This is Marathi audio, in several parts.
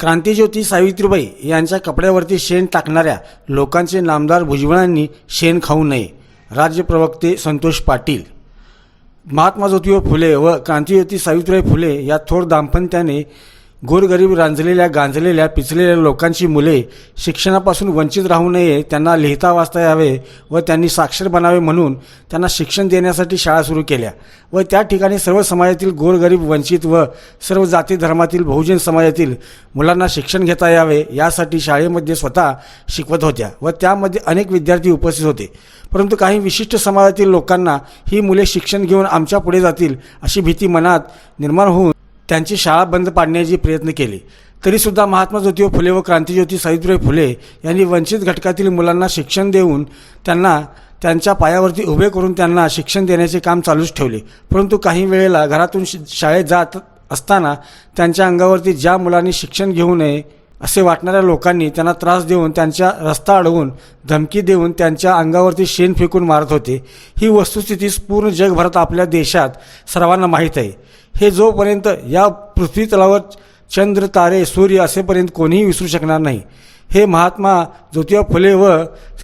क्रांतिज्योती सावित्रीबाई यांच्या कपड्यावरती शेण टाकणाऱ्या लोकांचे नामदार भुजबळांनी शेण खाऊ नये. राज्य प्रवक्ते संतोष पाटील. महात्मा ज्योतिबा फुले व क्रांतिज्योती सावित्रीबाई फुले या थोर दाम्पत्याने गोरगरीब गांजलेल्या पिचलेल्या लोकांची मुले शिक्षणापासून वंचित राहू नये, त्यांना लिहिता वाचता यावे व त्यांनी साक्षर बनावे म्हणून त्यांना शिक्षण देण्यासाठी शाळा सुरू केल्या व त्या ठिकाणी सर्व समाजातील गोरगरीब वंचित व सर्व जाती धर्मातील बहुजन समाजातील मुलांना शिक्षण घेता यावे यासाठी शाळेमध्ये स्वतः शिकवत होत्या व त्यामध्ये अनेक विद्यार्थी उपस्थित होते. परंतु काही विशिष्ट समाजातील लोकांना ही मुले शिक्षण घेऊन आमच्या पुढे जातील अशी भीती मनात निर्माण होऊन त्यांची शाळा बंद पाडण्याचे प्रयत्न केले. तरीसुद्धा महात्मा ज्योतिबा फुले व क्रांतिज्योती सावित्रीबाई फुले यांनी वंचित घटकातील मुलांना शिक्षण देऊन त्यांना त्यांच्या पायावरती उभे करून त्यांना शिक्षण देण्याचे काम चालूच ठेवले. परंतु काही वेळेला घरातून शाळेत जात असताना त्यांच्या अंगावरती ज्या मुलांनी शिक्षण घेऊ नये असे वाटणाऱ्या लोकांनी त्यांना त्रास देऊन त्यांच्या रस्ता अडवून धमकी देऊन त्यांच्या अंगावरती शेण फेकून मारत होते. ही वस्तुस्थिती पूर्ण जगभरात आपल्या देशात सर्वांना माहीत आहे. हे जोपर्यंत या पृथ्वी तलावर चंद्र तारे सूर्य असेपर्यंत कोणीही विसरू शकणार नाही. हे महात्मा ज्योतिबा फुले व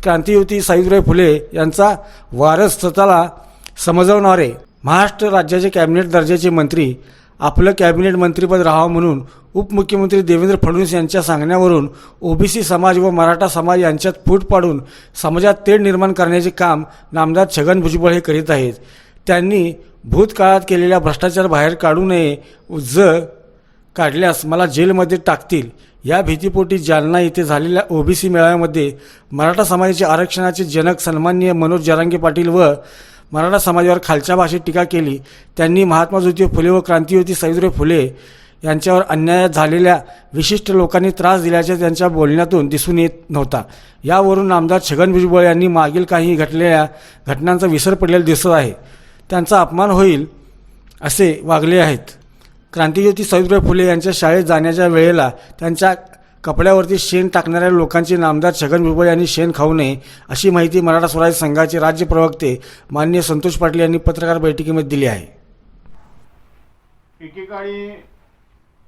क्रांतिज्योती सावित्रीबाई फुले यांचा वारस स्वतःला समजवणारे महाराष्ट्र राज्याचे कॅबिनेट दर्जाचे मंत्री आपलं कॅबिनेट मंत्रीपद राहावं म्हणून उपमुख्यमंत्री देवेंद्र फडणवीस यांच्या सांगण्यावरून ओबीसी समाज व मराठा समाज यांच्यात फूट पाडून समाजात तेढ निर्माण करण्याचे काम नामदार छगन भुजबळ हे करीत आहेत. त्यांनी भूतकाळात केलेल्या भ्रष्टाचार बाहेर काढू नये, काढल्यास मला जेलमध्ये टाकतील या भीतीपोटी जालना येथे झालेल्या ओबीसी मेळाव्यामध्ये मराठा समाजाचे आरक्षणाचे जनक सन्माननीय मनोज जरांगे पाटील व मराठा समाजावर खालच्या भाषेत टीका केली. त्यांनी महात्मा ज्योतिबा फुले व क्रांतिज्योती सावित्रीबाई फुले यांच्यावर अन्याय झालेल्या विशिष्ट लोकांनी त्रास दिल्याचे त्यांच्या बोलण्यातून दिसून येत नव्हता. यावरून नामदार छगन भुजबळ यांनी मागील काही घडलेल्या घटनांचा विसर पडलेला दिसत आहे. त्यांचा अपमान होईल असे वागले आहेत. क्रांतिज्योती सावित्रीबाई फुले यांच्या शाळेत जाण्याच्या वेळेला त्यांच्या कपड्यावरती शेण टाकणाऱ्या लोकांचे नामदार छगन भुजबळ यांनी शेण खाऊ नये अशी माहिती मराठा स्वराज्य संघाचे राज्य प्रवक्ते माननीय संतोष पाटील यांनी पत्रकार बैठकीमध्ये दिली आहे. एकेकाळी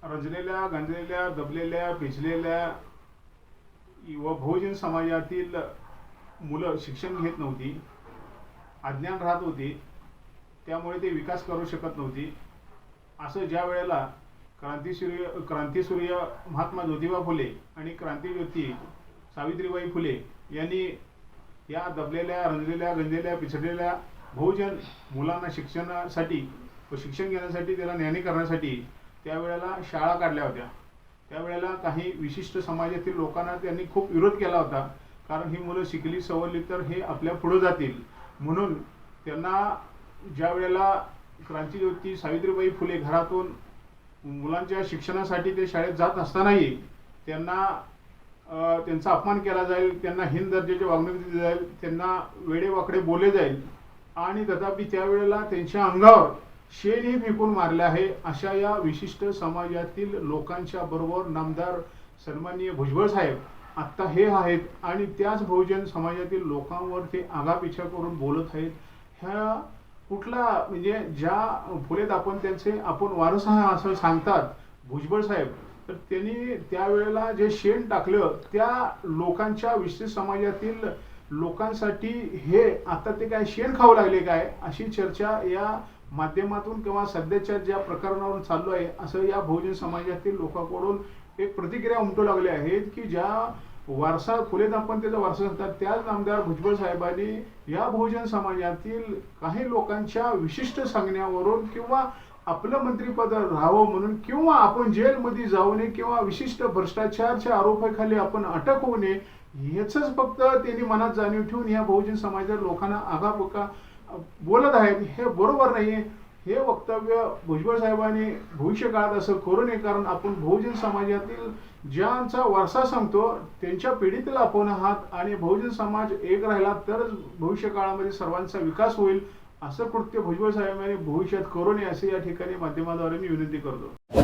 रंजलेल्या, गांजलेल्या, दबलेल्या, पिचलेल्या व बहुजन समाजातील मुलं शिक्षण घेत नव्हती, अज्ञान राहत होती, त्यामुळे ते विकास करू शकत नव्हती. असं ज्या वेळेला क्रांतिसूर्य महात्मा ज्योतिबा फुले आणि क्रांतिज्योती सावित्रीबाई फुले यांनी या दबलेल्या, रंजलेल्या, गंजलेल्या, पिछडलेल्या बहुजन मुलांना शिक्षणासाठी व शिक्षण घेण्यासाठी, त्याला न्यानी करण्यासाठी त्यावेळेला शाळा काढल्या होत्या. त्यावेळेला काही विशिष्ट समाजातील लोकांना त्यांनी खूप विरोध केला होता. कारण ही मुलं शिकली सवरली तर हे आपल्या पुढे जातील म्हणून त्यांना ज्या वेळेला क्रांतिज्योती सावित्रीबाई फुले घरातून मुलांच्या शिक्षणासाठी ते शाळेत जात असतानाही त्यांना त्यांचा अपमान केला जाईल, त्यांना हीन दर्जाची वागणूक दिली जाईल, त्यांना वेडेवाकडे बोलले जाईल आणि तथापि त्यावेळेला त्यांच्या अंगावर शेणही फेकून मारले आहे. अशा या विशिष्ट समाजातील लोकांच्या बरोबर नामदार सन्माननीय भुजबळ साहेब आत्ता हे आहेत आणि त्याच बहुजन समाजातील लोकांवर ते आगापिछा करून बोलत आहेत. ह्या कुठला म्हणजे ज्या फुलेत आपण त्यांचे आपण वारस आहे असं सांगतात भुजबळ साहेब, तर त्यांनी त्यावेळेला जे शेण टाकलं त्या लोकांच्या विशिष्ट समाजातील लोकांसाठी हे आता ते काय शेण खाऊ लागले काय अशी चर्चा या माध्यमातून किंवा सध्याच्या ज्या प्रकरणावरून चालू आहे असं या बहुजन समाजातील लोकांकडून एक प्रतिक्रिया उमटू लागल्या आहेत की ज्या वारसा फुलेत आपण त्याचा वारसा सांगतात त्याच नामदार भुजबळ साहेबांनी या बहुजन समाजातील काही लोकांच्या विशिष्ट सांगण्यावरून किंवा आपलं मंत्रिपद राहावं म्हणून किंवा आपण जेलमध्ये जाऊ नये किंवा विशिष्ट भ्रष्टाचाराच्या आरोपाखाली आपण अटक होऊ नये ह्याचंच फक्त त्यांनी मनात जाणीव ठेवून या बहुजन समाजातील लोकांना आगापुगा बोलत आहेत. हे बरोबर नाही. हे वक्तव्य भुजबळ साहेबांनी भविष्य काळात असं करू नये. कारण आपण बहुजन समाजातील ज्यांचा वारसा सांगतो त्यांच्या पिढीतील आपण आहात आणि बहुजन समाज एक राहिला तरच भविष्य काळामध्ये सर्वांचा विकास होईल. असं कृत्य भुजबळ साहेबांनी भविष्यात करू नये असे या ठिकाणी माध्यमाद्वारे मी विनंती करतो.